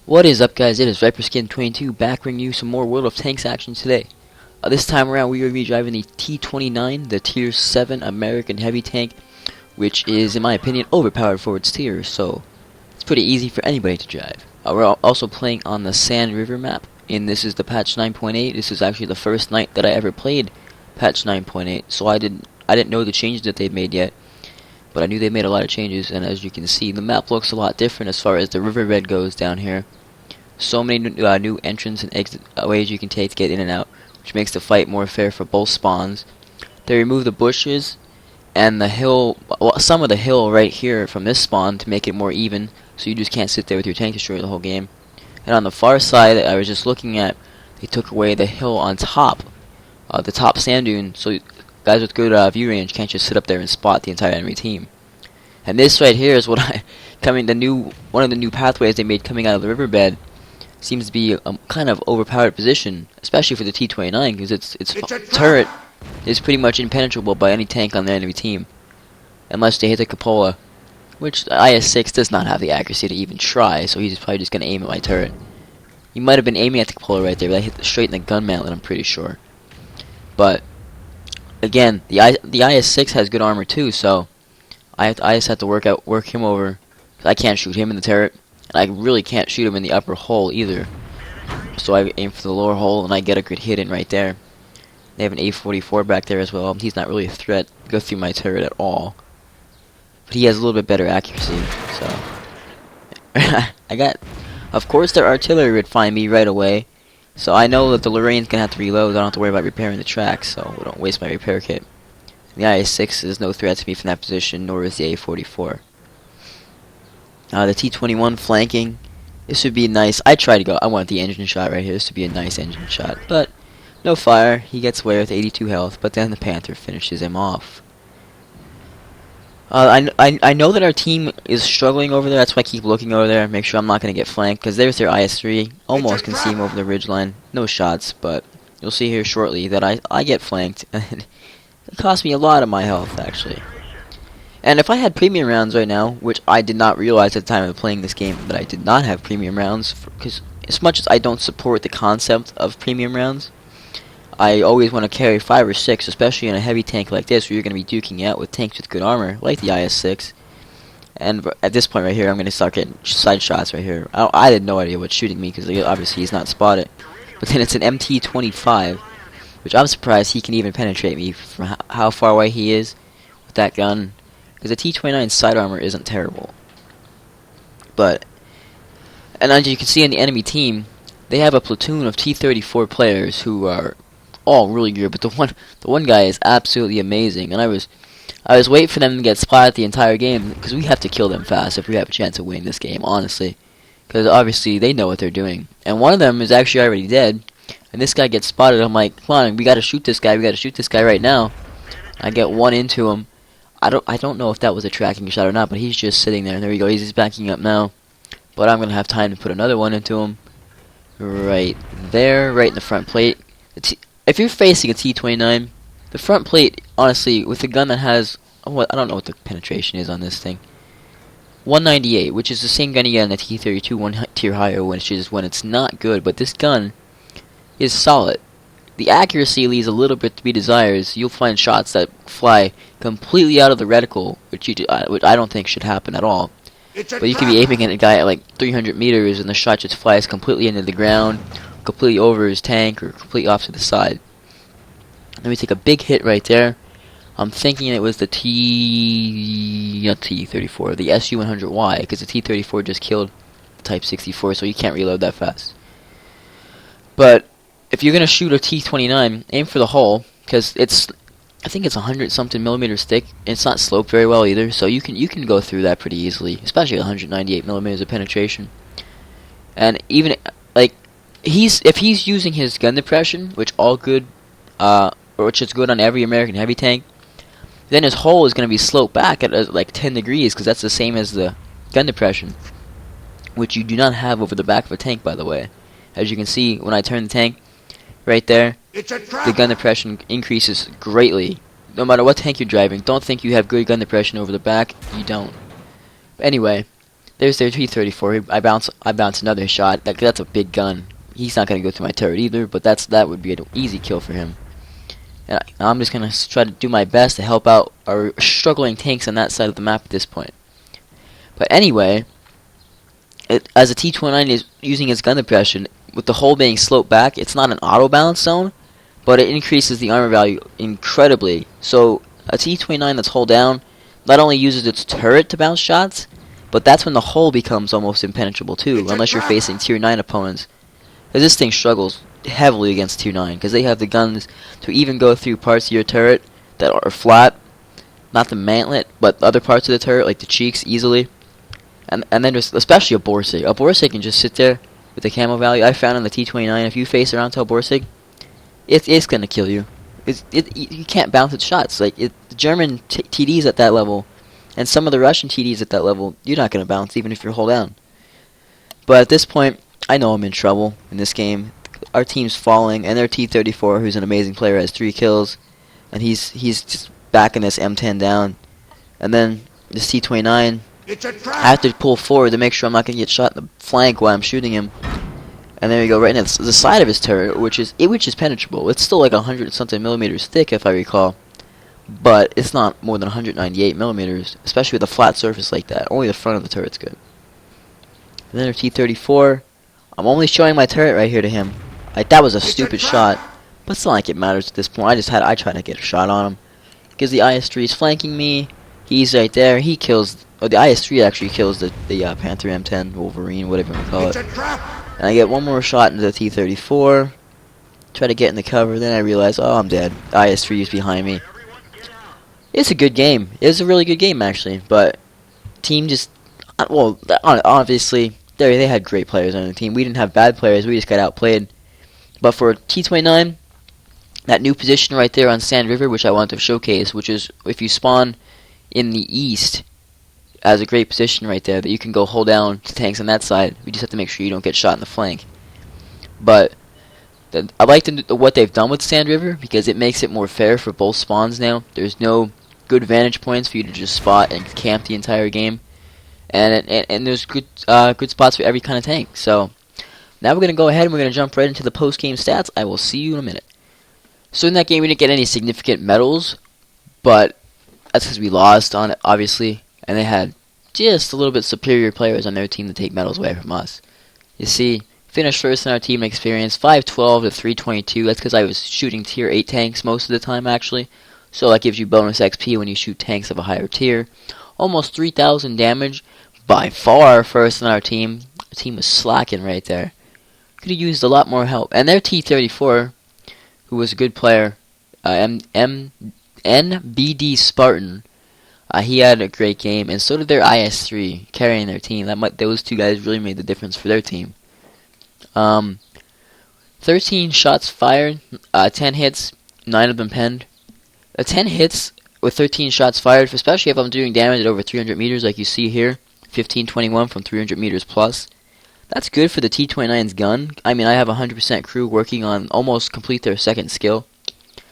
What is up, guys? It is T29 back bringing you some more World of Tanks action today. This time around we will be driving the T29, the Tier 7 American heavy tank, which is, in my opinion, overpowered for its tier, so it's pretty easy for anybody to drive. We're also playing on the Sand River map, and this is the patch 9.8. This is actually the first night that I ever played patch 9.8, so I didn't know the changes that they've made yet. But I knew they made a lot of changes, and as you can see, the map looks a lot different as far as the riverbed goes down here. So many new entrance and exit ways you can take to get in and out, which makes the fight more fair for both spawns. They remove the bushes and the hill, well, some of the hill right here from this spawn to make it more even, so you just can't sit there with your tank destroyer the whole game. And on the far side, I was just looking at, they took away the hill on top, the top sand dune, so guys with good view range can't just sit up there and spot the entire enemy team. And this right here is what one of the new pathways they made coming out of the riverbed. Seems to be a kind of overpowered position, especially for the T29, because its turret is pretty much impenetrable by any tank on the enemy team, unless they hit the cupola, which the IS-6 does not have the accuracy to even try, so he's probably just going to aim at my turret. He might have been aiming at the cupola right there, but I hit straight in the gun mantlet, I'm pretty sure. But again, the IS-6 has good armor too, so I just have to work him over. I can't shoot him in the turret. And I really can't shoot him in the upper hole either. So I aim for the lower hole and I get a good hit in right there. They have an A44 back there as well. He's not really a threat to go through my turret at all. But he has a little bit better accuracy, so of course their artillery would find me right away. So I know that the Lorraine's gonna have to reload. I don't have to worry about repairing the tracks, so we don't waste my repair kit. The IS-6 is no threat to me from that position, nor is the A44. The T21 flanking. This would be nice. I want the engine shot right here. This would be a nice engine shot. But no fire. He gets away with 82 health. But then the Panther finishes him off. I know that our team is struggling over there. That's why I keep looking over there. Make sure I'm not going to get flanked. Because there's their IS-3. Almost can see him over the ridgeline. No shots. But you'll see here shortly that I get flanked. And it cost me a lot of my health, actually. And if I had premium rounds right now, which I did not realize at the time of playing this game that I did not have premium rounds, because as much as I don't support the concept of premium rounds, I always want to carry 5 or 6, especially in a heavy tank like this, where you're going to be duking out with tanks with good armor, like the IS-6. And at this point right here, I'm going to start getting side shots right here. I had no idea what's shooting me, because obviously he's not spotted. But then it's an MT25, which I'm surprised he can even penetrate me from how far away he is with that gun. Because the T29's side armor isn't terrible. And as you can see in the enemy team, they have a platoon of T34 players who are all really good, but the one guy is absolutely amazing. And I was waiting for them to get spotted the entire game, because we have to kill them fast if we have a chance of winning this game, honestly. Because obviously they know what they're doing. And one of them is actually already dead, and this guy gets spotted. I'm like, come on, we gotta shoot this guy right now. I get one into him. I don't know if that was a tracking shot or not, but he's just sitting there. There we go. He's just backing up now. But I'm going to have time to put another one into him. Right there, right in the front plate. If you're facing a T29, the front plate, honestly, with a gun that has, I don't know what the penetration is on this thing. 198, which is the same gun you get in the T32, one tier higher, which is when it's not good. But this gun is solid. The accuracy leaves a little bit to be desired. You'll find shots that fly completely out of the reticle, which I don't think should happen at all. But you could be aiming at a guy at like 300 meters, and the shot just flies completely into the ground, completely over his tank, or completely off to the side. Let me take a big hit right there. I'm thinking it was the T34, the SU-100Y, because the T34 just killed the Type 64, so you can't reload that fast. But if you're gonna shoot a T29, aim for the hull, because I think it's 100-something millimeters thick. It's not sloped very well either, so you can go through that pretty easily, especially 198 millimeters of penetration. And even like if he's using his gun depression, which is good on every American heavy tank, then his hull is gonna be sloped back at like 10 degrees, because that's the same as the gun depression, which you do not have over the back of a tank, by the way. As you can see, when I turn the tank, right there, the gun depression increases greatly. No matter what tank you're driving, don't think you have good gun depression over the back. You don't. But anyway, There's their T34. I bounce another shot. That's a big gun. He's not gonna go through my turret either, but that would be an easy kill for him. And I'm just gonna try to do my best to help out our struggling tanks on that side of the map at this point. But anyway, as a T29 is using its gun depression, with the hull being sloped back, it's not an auto balance zone, but it increases the armor value incredibly. So a T29 that's hull down not only uses its turret to bounce shots, but that's when the hull becomes almost impenetrable too, unless you're facing tier 9 opponents. Because this thing struggles heavily against tier 9, because they have the guns to even go through parts of your turret that are flat, not the mantlet, but other parts of the turret, like the cheeks, easily. And then there's especially a Borsig. A Borsig can just sit there with the camo value. I found on the T29, if you face around to a Borsig, it's gonna kill you. You can't bounce its shots. Like the German TDs at that level, and some of the Russian TDs at that level, you're not gonna bounce even if you're hull down. But at this point, I know I'm in trouble in this game. Our team's falling, and their T34, who's an amazing player, has 3 kills, and he's just backing this M10 down. And then this T29, I have to pull forward to make sure I'm not gonna get shot in the flank while I'm shooting him. And there you go, right in the side of his turret, which is penetrable. It's still like 100 something millimeters thick, if I recall, but it's not more than 198 millimeters, especially with a flat surface like that. Only the front of the turret's good. And then our T34, I'm only showing my turret right here to him. Like, that was a stupid shot, but it's not like it matters at this point. I try to get a shot on him, because the IS-3 is flanking me. He's right there. He kills. Oh, the IS-3 actually kills the Panther M10 Wolverine, whatever you want to call it. And I get one more shot into the T34. Try to get in the cover. Then I realize, oh, I'm dead. The IS-3 is behind me. It's a good game. It's a really good game, actually. But team just, well, obviously they had great players on the team. We didn't have bad players. We just got outplayed. But for T29, that new position right there on Sand River, which I want to showcase, which is if you spawn in the east, has a great position right there that you can go hold down to tanks on that side. We just have to make sure you don't get shot in the flank. But I like what they've done with Sand River, because it makes it more fair for both spawns now. There's no good vantage points for you to just spot and camp the entire game, and there's good spots for every kind of tank. So now we're going to go ahead and we're going to jump right into the post-game stats. I will see you in a minute. So in that game we didn't get any significant medals, but that's because we lost on it, obviously, and they had just a little bit superior players on their team to take medals away from us. You see, finished first in our team experience, 512 to 322. That's because I was shooting tier 8 tanks most of the time, actually. So that gives you bonus XP when you shoot tanks of a higher tier. Almost 3,000 damage. By far first in our team. The team was slacking right there. Could have used a lot more help. And their T34, who was a good player, NBD Spartan, he had a great game, and so did their IS-3 carrying their team. Those two guys really made the difference for their team. 13 shots fired, 10 hits, 9 of them penned. 10 hits with 13 shots fired, especially if I'm doing damage at over 300 meters like you see here. 1521 from 300 meters plus. That's good for the T29's gun. I mean, I have 100% crew working on almost complete their second skill.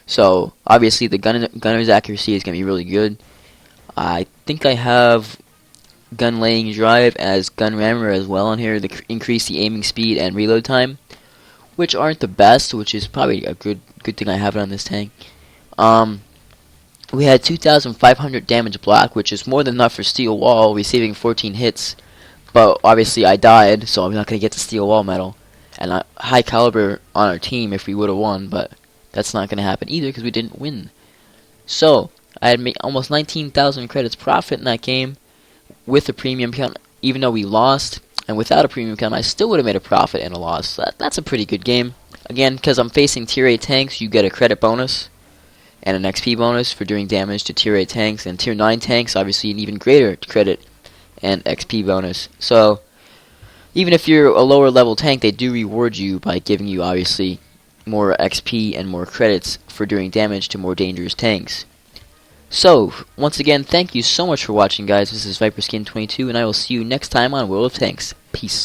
So, obviously, the gunner's accuracy is going to be really good. I think I have gun laying drive as gun rammer as well on here to increase the aiming speed and reload time, which aren't the best, which is probably a good thing I have it on this tank. We had 2,500 damage block, which is more than enough for steel wall, receiving 14 hits. But obviously I died, so I'm not going to get the steel wall medal. And high caliber on our team if we would have won, but that's not going to happen either because we didn't win. So I had made almost 19,000 credits profit in that game with a premium count, even though we lost. And without a premium count, I still would have made a profit and a loss. So that's a pretty good game. Again, because I'm facing tier 8 tanks, you get a credit bonus and an XP bonus for doing damage to tier 8 tanks. And tier 9 tanks, obviously an even greater credit and XP bonus. So even if you're a lower level tank, they do reward you by giving you, obviously, more XP and more credits for doing damage to more dangerous tanks. So, once again, thank you so much for watching, guys. This is ViperSkin22, and I will see you next time on World of Tanks. Peace.